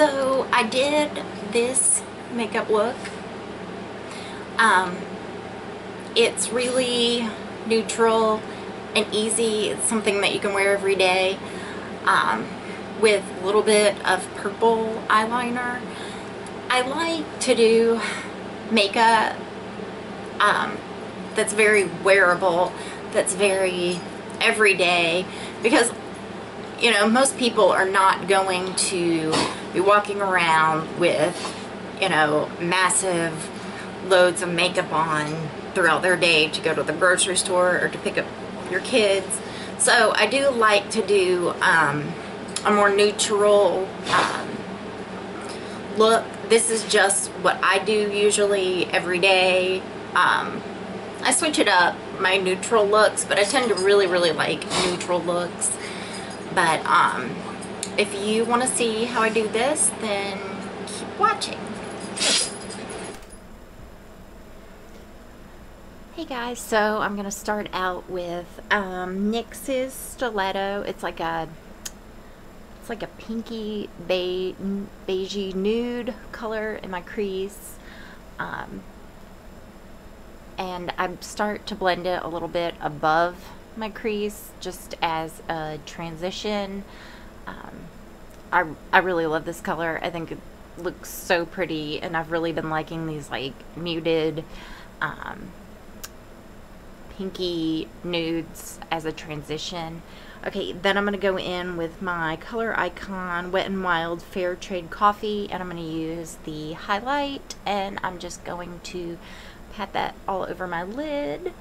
So I did this makeup look. It's really neutral and easy. It's something that you can wear every day with a little bit of purple eyeliner. I like to do makeup that's very wearable, that's very everyday, because you know, most people are not going to be walking around with, you know, massive loads of makeup on throughout their day to go to the grocery store or to pick up your kids. So I do like to do a more neutral look. This is just what I do usually every day. I switch it up, my neutral looks, but I tend to really like neutral looks. But if you want to see how I do this, then keep watching. Hey guys, so I'm gonna start out with NYX's Stiletto. It's like a pinky beigey nude color in my crease, and I start to blend it a little bit above my crease just as a transition. I really love this color. I think it looks so pretty, and I've really been liking these like muted pinky nudes as a transition. Okay, then I'm going to go in with my Color Icon Wet n Wild Fair Trade Coffee, and I'm going to use the highlight, and I'm just going to pat that all over my lid,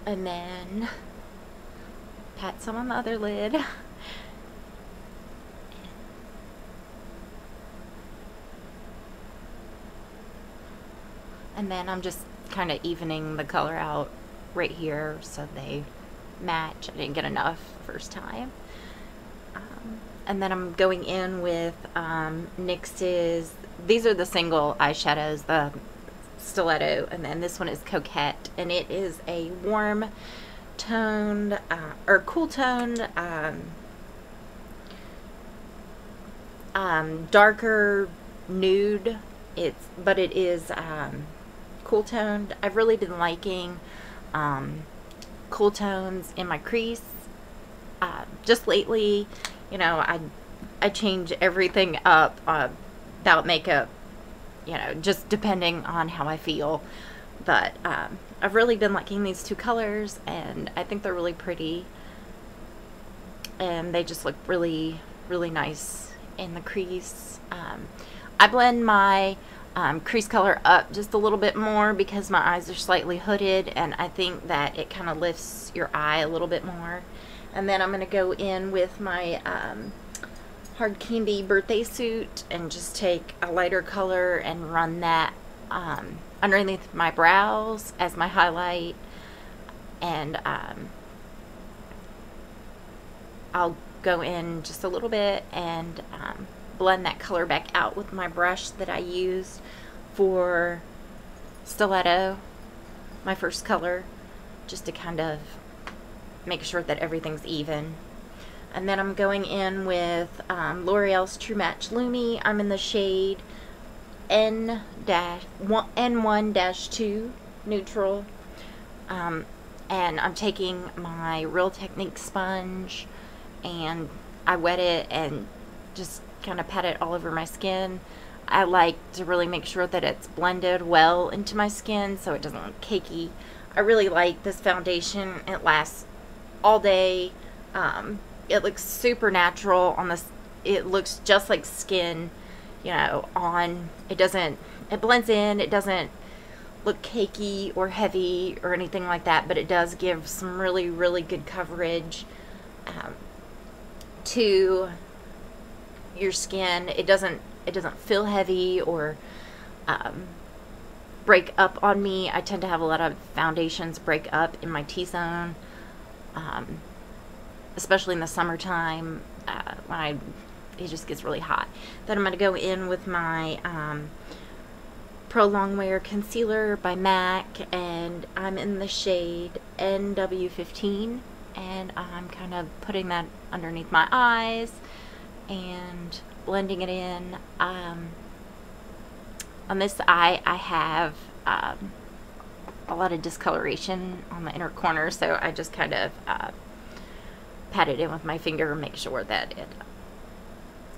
and then pat some on the other lid. And then I'm just kind of evening the color out right here so they match. I didn't get enough the first time. And then I'm going in with NYX's, these are the single eyeshadows, the Stiletto, and then this one is Coquette, and it is a warm toned or cool toned darker nude. But it is cool toned. I've really been liking cool tones in my crease just lately. You know, I change everything up about makeup, you know, just depending on how I feel. But I've really been liking these two colors, and I think they're really pretty, and they just look really nice in the crease. I blend my crease color up just a little bit more because my eyes are slightly hooded, and I think that it kind of lifts your eye a little bit more. And then I'm going to go in with my Hard Candy birthday suit and just take a lighter color and run that underneath my brows as my highlight, and I'll go in just a little bit and blend that color back out with my brush that I used for Stiletto, my first color, just to kind of make sure that everything's even. And then I'm going in with L'Oreal's True Match Lumi. I'm in the shade N1-2 neutral, and I'm taking my Real Technique sponge, and I wet it and just kind of pat it all over my skin. I like to really make sure that it's blended well into my skin so it doesn't look cakey. I really like this foundation. It lasts all day. It looks super natural on this. It looks just like skin, you know, on. It blends in. It doesn't look cakey or heavy or anything like that, but it does give some really good coverage to your skin. It doesn't feel heavy or break up on me. I tend to have a lot of foundations break up in my T-zone, especially in the summertime when it just gets really hot. Then I'm going to go in with my Pro Longwear Concealer by MAC, and I'm in the shade NW15, and I'm kind of putting that underneath my eyes and blending it in. On this eye, I have a lot of discoloration on the inner corner, so I just kind of pat it in with my finger and make sure that it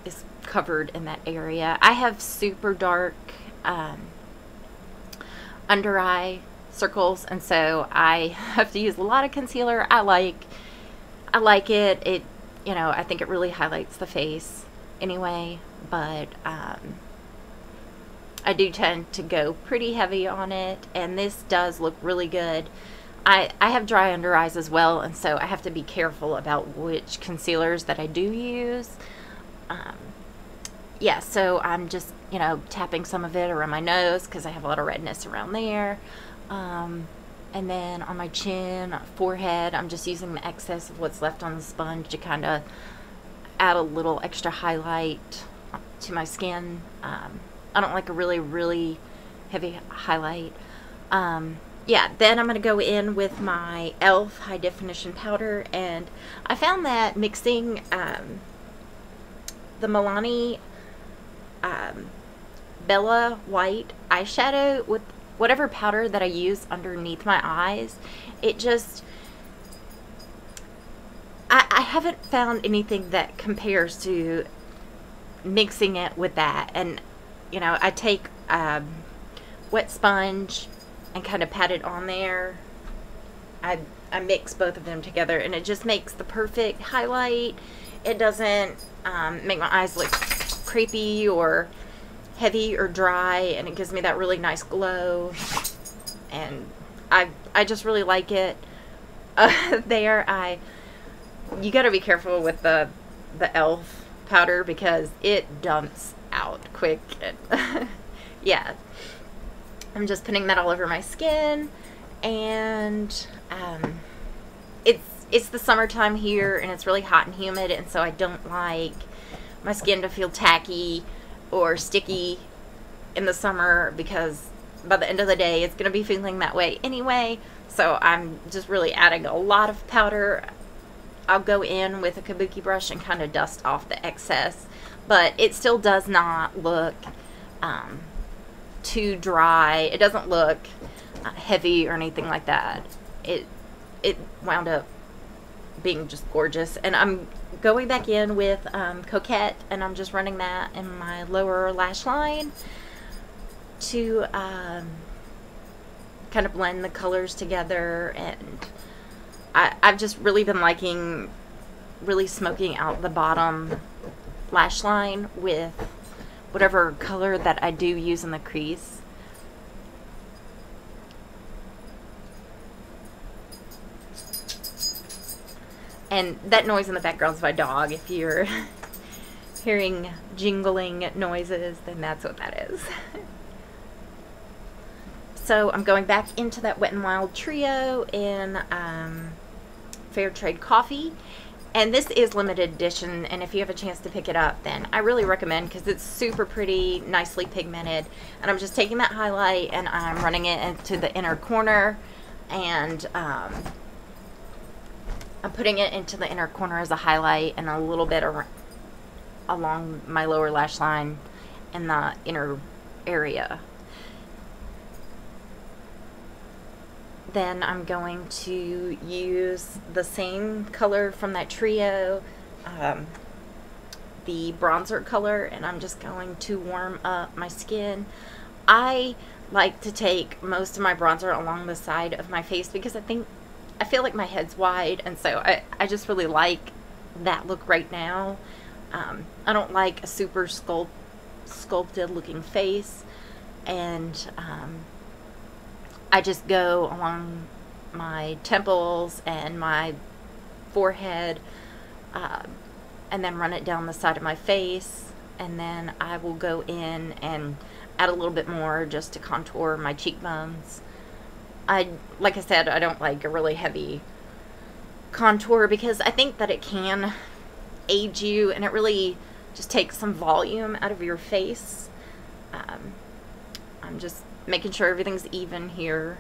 is covered in that area. I have super dark under eye circles, and so I have to use a lot of concealer. I like it. It, you know, I think it really highlights the face anyway, but I do tend to go pretty heavy on it, and this does look really good. I have dry under eyes as well, and so I have to be careful about which concealers that I do use. Yeah, so I'm just, you know, tapping some of it around my nose because I have a lot of redness around there. And then on my chin, forehead, I'm just using the excess of what's left on the sponge to kind of add a little extra highlight to my skin. I don't like a really, really heavy highlight. Yeah, then I'm going to go in with my e.l.f. high definition powder, and I found that mixing the Milani Bella White eyeshadow with whatever powder that I use underneath my eyes, it just, I haven't found anything that compares to mixing it with that. And, you know, I take wet sponge and kind of pat it on there. I mix both of them together, and it just makes the perfect highlight. It doesn't make my eyes look crepey or heavy or dry, and it gives me that really nice glow, and I just really like it. You gotta be careful with the e.l.f. powder because it dumps out quick. And yeah, I'm just putting that all over my skin, and it's the summertime here, and it's really hot and humid, and so I don't like my skin to feel tacky or sticky in the summer, because by the end of the day it's going to be feeling that way anyway. So I'm just really adding a lot of powder. I'll go in with a kabuki brush and kind of dust off the excess, but it still does not look too dry. It doesn't look heavy or anything like that. It wound up being just gorgeous. And I'm going back in with Coquette, and I'm just running that in my lower lash line to kind of blend the colors together. And I've just really been liking really smoking out the bottom lash line with whatever color that I do use in the crease. And that noise in the background is my dog. If you're hearing jingling noises, then that's what that is. So I'm going back into that Wet n Wild trio in Fair Trade Coffee. And this is limited edition, and if you have a chance to pick it up, then I really recommend, because it's super pretty, nicely pigmented. And I'm just taking that highlight and I'm running it into the inner corner, and I'm putting it into the inner corner as a highlight, and a little bit along my lower lash line in the inner area. Then I'm going to use the same color from that trio, the bronzer color, and I'm just going to warm up my skin. I like to take most of my bronzer along the side of my face because I feel like my head's wide, and so I just really like that look right now. I don't like a super sculpted looking face, and I just go along my temples and my forehead, and then run it down the side of my face, and then I will go in and add a little bit more just to contour my cheekbones. Like I said, I don't like a really heavy contour because I think that it can age you, and it really just takes some volume out of your face. I'm just making sure everything's even here,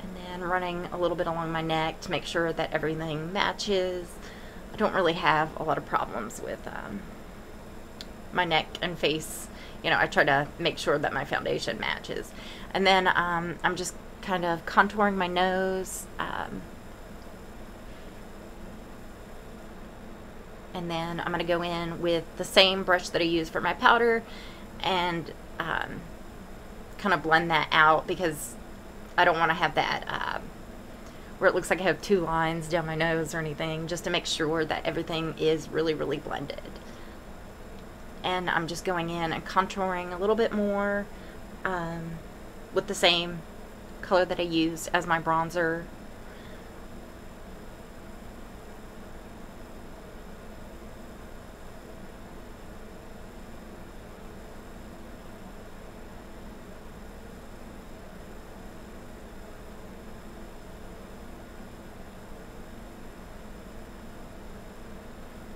and then running a little bit along my neck to make sure that everything matches. I don't really have a lot of problems with my neck and face. You know, I try to make sure that my foundation matches. And then I'm just kind of contouring my nose. And then I'm going to go in with the same brush that I use for my powder and kind of blend that out, because I don't want to have that where it looks like I have two lines down my nose or anything, just to make sure that everything is really, really blended. And I'm just going in and contouring a little bit more with the same color that I used as my bronzer.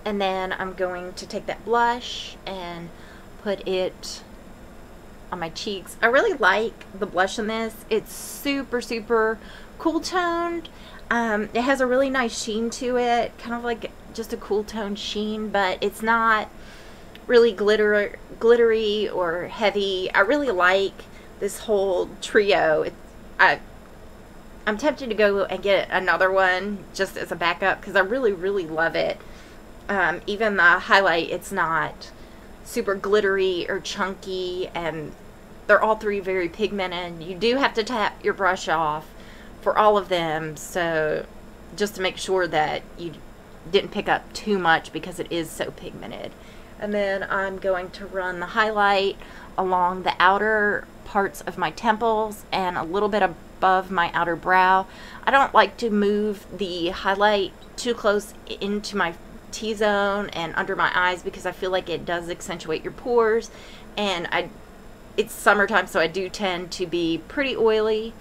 And then I'm going to take that blush and put it on my cheeks. I really like the blush in this. It's super, super cool toned. It has a really nice sheen to it, kind of like just a cool toned sheen, but it's not really glittery or heavy. I really like this whole trio. I'm tempted to go and get another one just as a backup, because I really, really love it. Even the highlight, it's not super glittery or chunky, and they're all three very pigmented. You do have to tap your brush off for all of them, so just to make sure that you didn't pick up too much, because it is so pigmented. And then I'm going to run the highlight along the outer parts of my temples and a little bit above my outer brow. I don't like to move the highlight too close into my T-zone and under my eyes, because I feel like it does accentuate your pores, and it's summertime, so I do tend to be pretty oily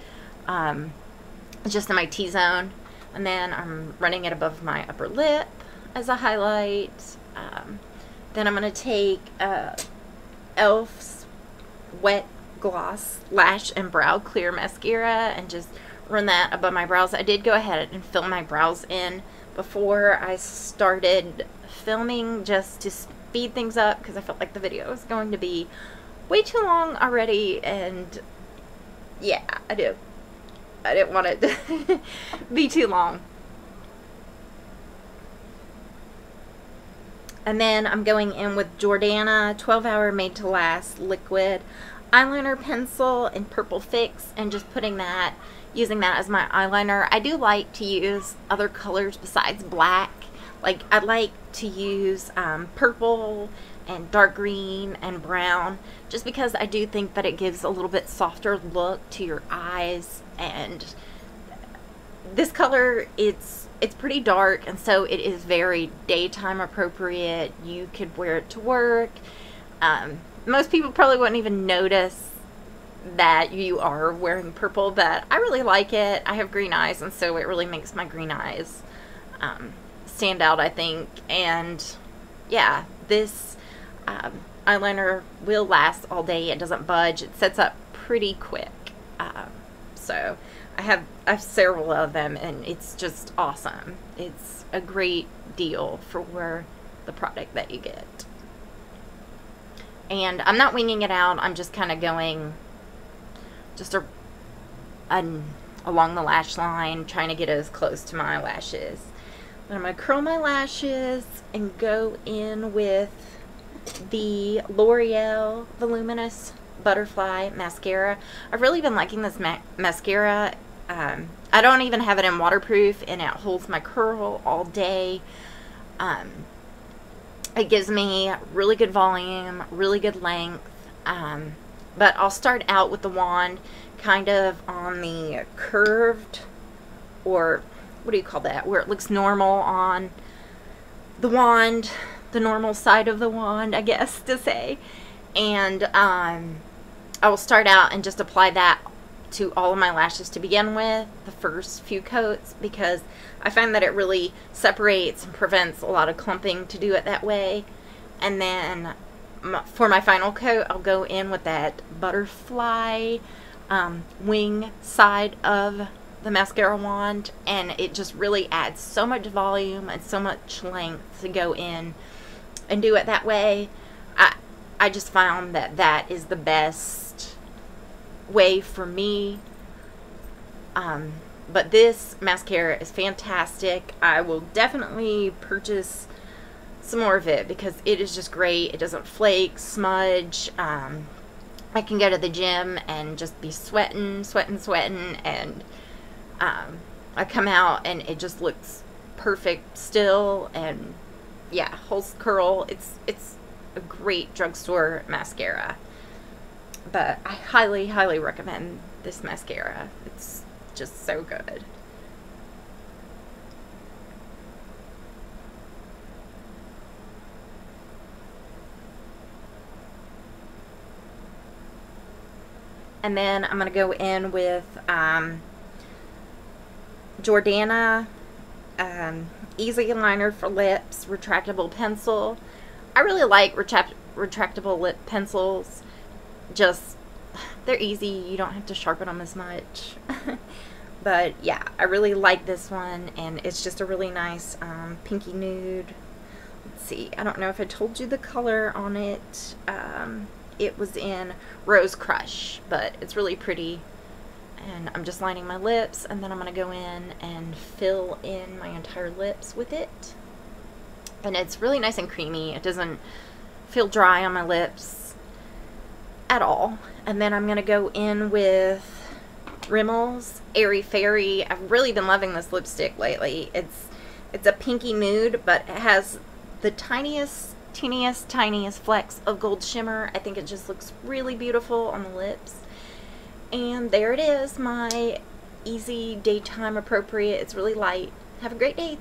just in my T-zone. And then I'm running it above my upper lip as a highlight. Then I'm going to take e.l.f.'s Wet Gloss Lash and Brow Clear Mascara and just run that above my brows. I did go ahead and fill my brows in before I started filming, just to speed things up, because I felt like the video was going to be way too long already, and yeah, I didn't want it to be too long. And then I'm going in with Jordana 12 Hour Made to Last Liquid Eyeliner Pencil in Purple Fix, and just putting that, using that as my eyeliner. I do like to use other colors besides black. Like, I like to use purple and dark green and brown, just because I do think that it gives a little bit softer look to your eyes. And this color, it's pretty dark, and so it is very daytime appropriate. You could wear it to work. Most people probably wouldn't even notice that you are wearing purple, but I really like it. I have green eyes, and so it really makes my green eyes stand out, I think. And yeah, this eyeliner will last all day. It doesn't budge. It sets up pretty quick. So I have several of them, and it's just awesome. It's a great deal for the product that you get. And I'm not winging it out. I'm just kind of going just along the lash line, trying to get as close to my lashes. Then I'm going to curl my lashes and go in with the L'Oreal Voluminous Butterfly Mascara. I've really been liking this mascara. I don't even have it in waterproof, and it holds my curl all day. It gives me really good volume, really good length. But I'll start out with the wand kind of on the curved, or what do you call that, where it looks normal on the wand, the normal side of the wand, I guess to say. And I will start out and just apply that to all of my lashes to begin with, the first few coats, because I find that it really separates and prevents a lot of clumping to do it that way. And then for my final coat, I'll go in with that butterfly wing side of the mascara wand, and it just really adds so much volume and so much length to go in and do it that way. I just found that that is the best way for me. But this mascara is fantastic. I will definitely purchase some more of it because it is just great. It doesn't flake, smudge. I can go to the gym and just be sweating, and I come out and it just looks perfect still, and yeah, holds curl. It's a great drugstore mascara, but I highly recommend this mascara. It's just so good. And then I'm going to go in with Jordana Easy Liner for Lips retractable pencil. I really like retractable lip pencils. Just, they're easy. You don't have to sharpen them as much. But yeah, I really like this one, and it's just a really nice pinky nude. Let's see, I don't know if I told you the color on it. It was in Rose Crush, but it's really pretty. And I'm just lining my lips, and then I'm going to go in and fill in my entire lips with it. And it's really nice and creamy. It doesn't feel dry on my lips at all. And then I'm going to go in with Rimmel's Airy Fairy. I've really been loving this lipstick lately. It's a pinky nude, but it has the teeniest flecks of gold shimmer. I think it just looks really beautiful on the lips. And there it is, my easy daytime appropriate. It's really light. Have a great day.